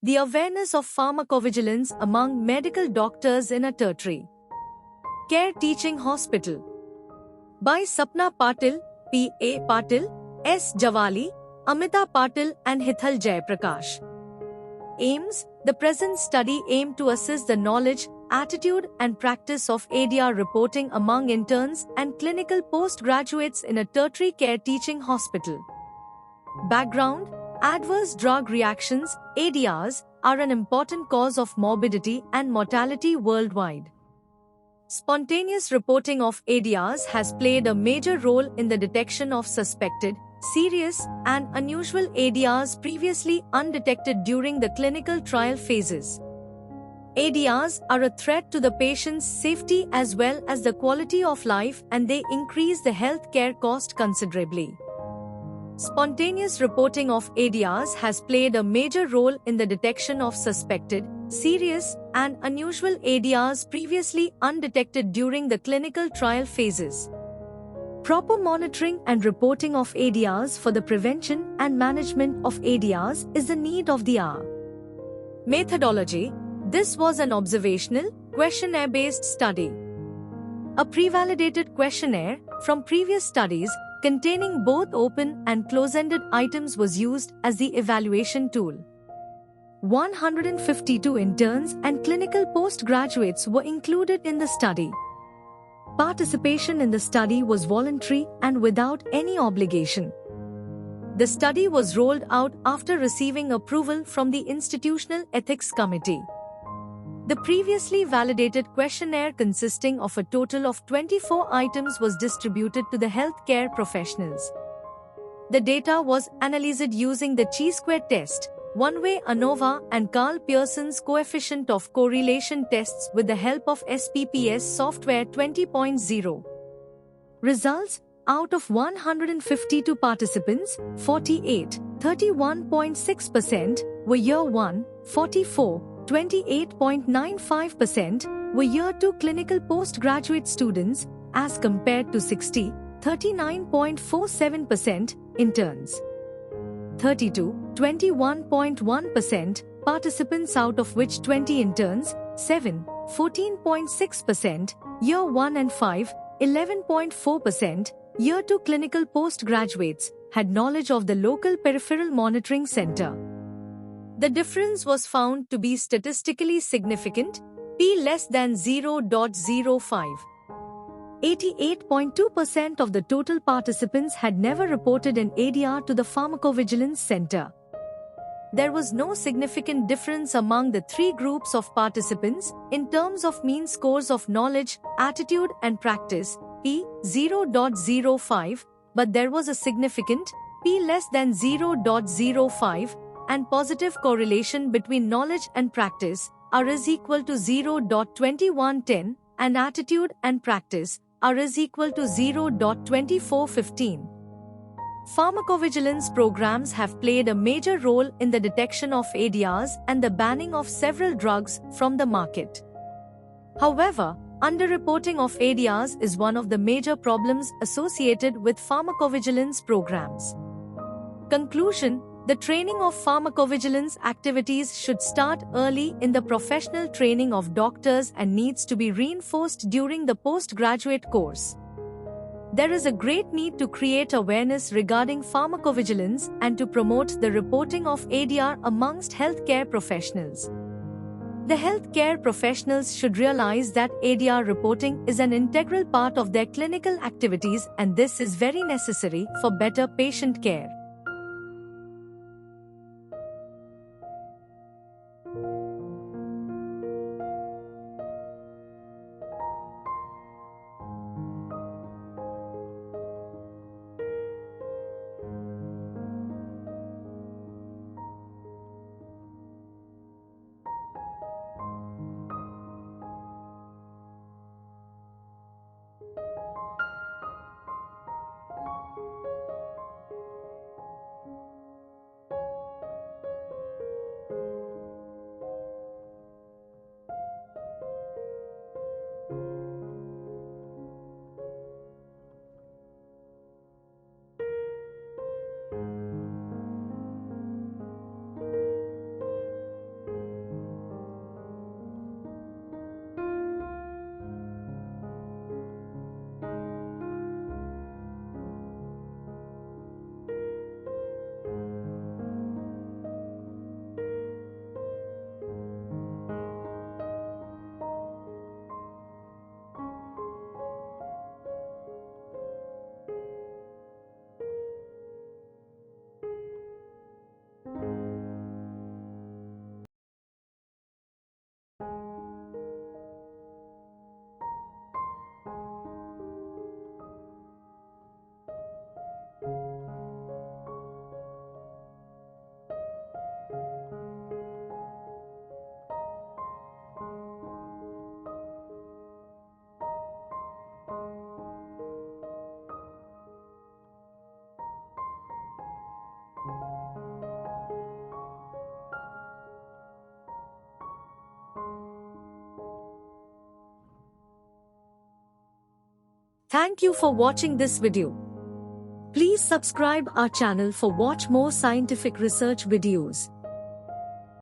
The awareness of pharmacovigilance among medical doctors in a tertiary care teaching hospital. By Sapna Patil, P. A. Patil, S. Javali, Amita Patil and Hithal Jayaprakash. Aims: the present study aimed to assess the knowledge, attitude and practice of ADR reporting among interns and clinical postgraduates in a tertiary care teaching hospital. Background: adverse drug reactions, ADRs, are an important cause of morbidity and mortality worldwide. Spontaneous reporting of ADRs has played a major role in the detection of suspected, serious, and unusual ADRs previously undetected during the clinical trial phases. ADRs are a threat to the patient's safety as well as the quality of life, and they increase the health care cost considerably. Spontaneous reporting of ADRs has played a major role in the detection of suspected, serious, and unusual ADRs previously undetected during the clinical trial phases. Proper monitoring and reporting of ADRs for the prevention and management of ADRs is the need of the hour. Methodology: this was an observational, questionnaire-based study. A pre-validated questionnaire from previous studies containing both open and close-ended items was used as the evaluation tool. 152 interns and clinical postgraduates were included in the study. Participation in the study was voluntary and without any obligation. The study was rolled out after receiving approval from the Institutional Ethics Committee. The previously validated questionnaire consisting of a total of 24 items was distributed to the healthcare professionals. The data was analyzed using the Chi-square test, one-way ANOVA and Carl Pearson's coefficient of correlation tests with the help of SPPS software 20.0. Results: out of 152 participants, 48, 31.6% were Year 1, 44, 28.95% were Year 2 clinical postgraduate students, as compared to 60, 39.47% interns. 32, 21.1% participants, out of which 20 interns, 7, 14.6%, Year 1 and 5, 11.4%, Year 2 clinical postgraduates, had knowledge of the local peripheral monitoring center. The difference was found to be statistically significant, p less than 0.05. 88.2% of the total participants had never reported an ADR to the Pharmacovigilance Center. There was no significant difference among the three groups of participants in terms of mean scores of knowledge, attitude and practice, p 0.05, but there was a significant, p less than 0.05, and positive correlation between knowledge and practice, R is equal to 0.2110, and attitude and practice, R is equal to 0.2415. Pharmacovigilance programs have played a major role in the detection of ADRs and the banning of several drugs from the market. However, underreporting of ADRs is one of the major problems associated with pharmacovigilance programs. Conclusion: the training of pharmacovigilance activities should start early in the professional training of doctors and needs to be reinforced during the postgraduate course. There is a great need to create awareness regarding pharmacovigilance and to promote the reporting of ADR amongst healthcare professionals. The healthcare professionals should realize that ADR reporting is an integral part of their clinical activities, and this is very necessary for better patient care. Thank you for watching this video. Please subscribe our channel for watch more scientific research videos.